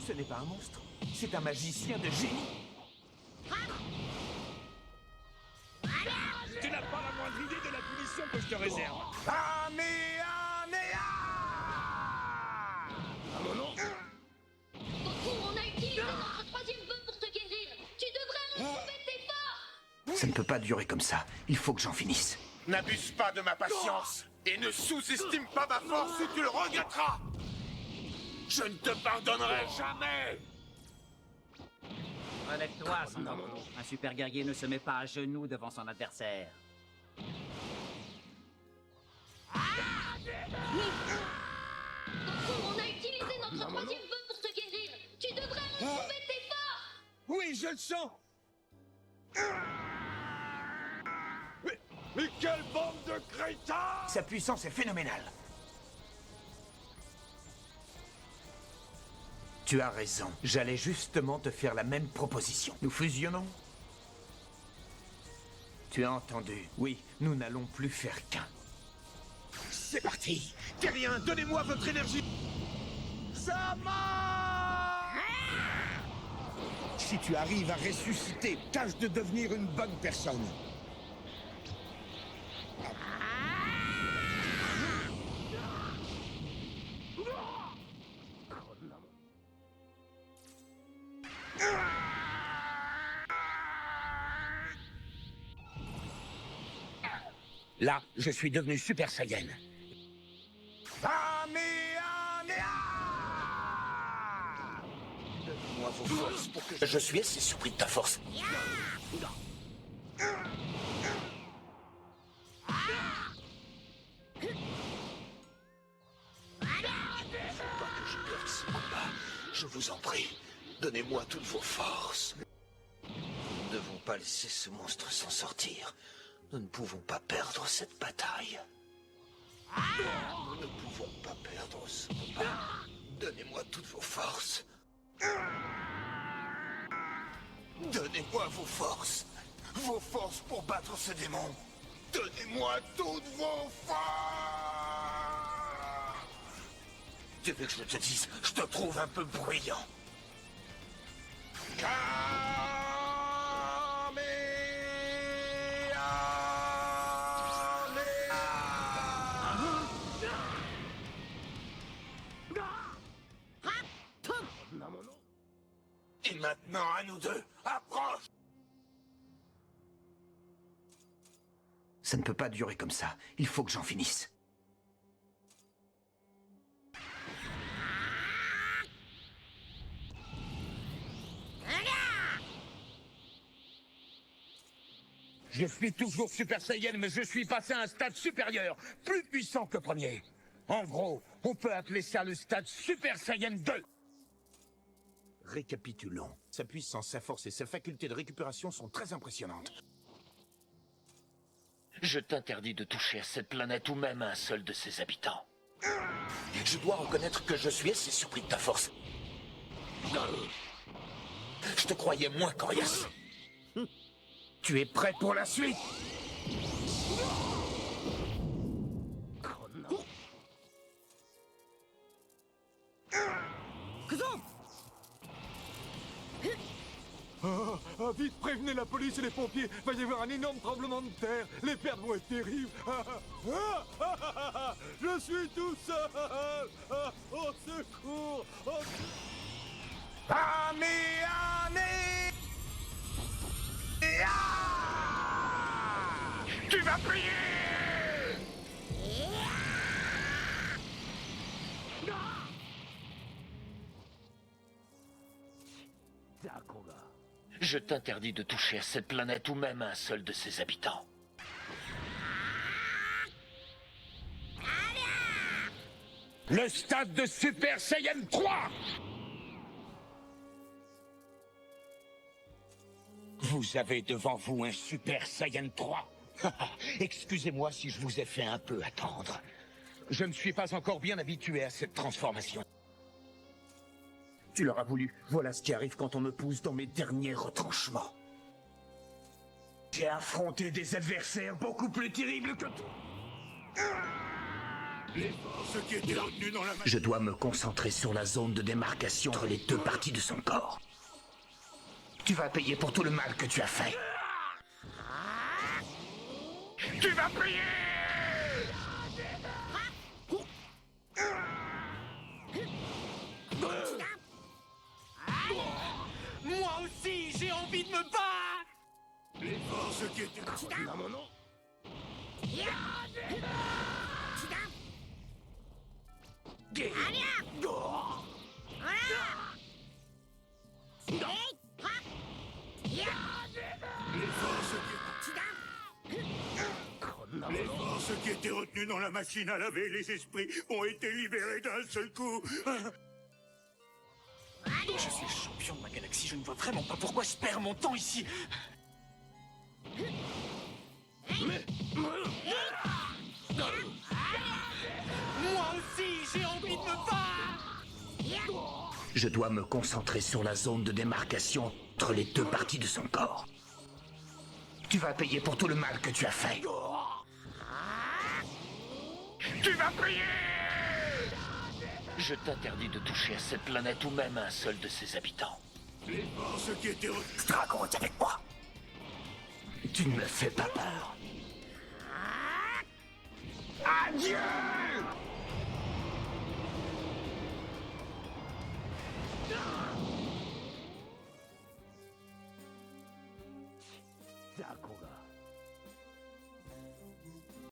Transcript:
Ce n'est pas un monstre, c'est un magicien de génie. Tu n'as pas la moindre idée de la punition que je te réserve. Mon nom. Goku, on a utilisé notre troisième vœu pour te guérir. Tu devrais retrouver tes forces. Ça ne peut pas durer comme ça, il faut que j'en finisse. N'abuse pas de ma patience et ne sous-estime pas ma force ou tu le regretteras. Je ne te pardonnerai jamais. Relève-toi, Sangoku. Un super guerrier ne se met pas à genoux devant son adversaire. Goku, on a utilisé notre troisième vœu pour te guérir. Tu devrais retrouver tes forces. Oui, je le sens. Mais quelle bande de crétins! Sa puissance est phénoménale. Tu as raison, j'allais justement te faire la même proposition. Nous fusionnons? Tu as entendu? Oui, nous n'allons plus faire qu'un. C'est parti. Terrien, donnez-moi votre énergie. Si tu arrives à ressusciter, tâche de devenir une bonne personne. Là, je suis devenu Super Saiyan. Donne-moi vos forces pour que je suis assez surpris de ta force. Faut pas que je perde ce combat. Je vous en prie, donnez-moi toutes vos forces. Nous ne devons pas laisser ce monstre s'en sortir. Nous ne pouvons pas perdre cette bataille. Nous ne pouvons pas perdre ce combat. Donnez-moi toutes vos forces. Donnez-moi vos forces. Vos forces pour battre ce démon. Donnez-moi toutes vos forces. Tu veux que je te dise, je te trouve un peu bruyant. Et maintenant, à nous deux, approche! Ça ne peut pas durer comme ça, il faut que j'en finisse. Je suis toujours Super Saiyan, mais je suis passé à un stade supérieur, plus puissant que le premier. En gros, on peut appeler ça le stade Super Saiyan 2. Récapitulons. Sa puissance, sa force et sa faculté de récupération sont très impressionnantes. Je t'interdis de toucher à cette planète ou même à un seul de ses habitants. Je dois reconnaître que je suis assez surpris de ta force. Je te croyais moins coriace. Tu es prêt pour la suite? Vite, prévenez la police et les pompiers. Va y avoir un énorme tremblement de terre. Les pertes vont être terribles. Je suis tout seul. Au secours. Tu vas payer! Je t'interdis de toucher à cette planète ou même à un seul de ses habitants. Le stade de Super Saiyan 3! Vous avez devant vous un Super Saiyan 3. Excusez-moi si je vous ai fait un peu attendre. Je ne suis pas encore bien habitué à cette transformation. Tu l'auras voulu. Voilà ce qui arrive quand on me pousse dans mes derniers retranchements. J'ai affronté des adversaires beaucoup plus terribles que toi. Les forces qui étaient retenues dans la Je dois me concentrer sur la zone de démarcation entre les deux parties de son corps. Tu vas payer pour tout le mal que tu as fait. Tu vas payer! Moi aussi, j'ai envie de me battre. Les forces qui étaient... Les forces qui étaient retenues dans la machine à laver les esprits ont été libérées d'un seul coup. Je suis le champion de ma galaxie, je ne vois vraiment pas pourquoi je perds mon temps ici. Moi aussi, j'ai envie de me battre. Je dois me concentrer sur la zone de démarcation entre les deux parties de son corps. Tu vas payer pour tout le mal que tu as fait. Tu vas payer! Je t'interdis de toucher à cette planète ou même à un seul de ses habitants. Les forces qui étaient retenues... Dragon est avec moi. Tu ne me fais pas peur. Adieu!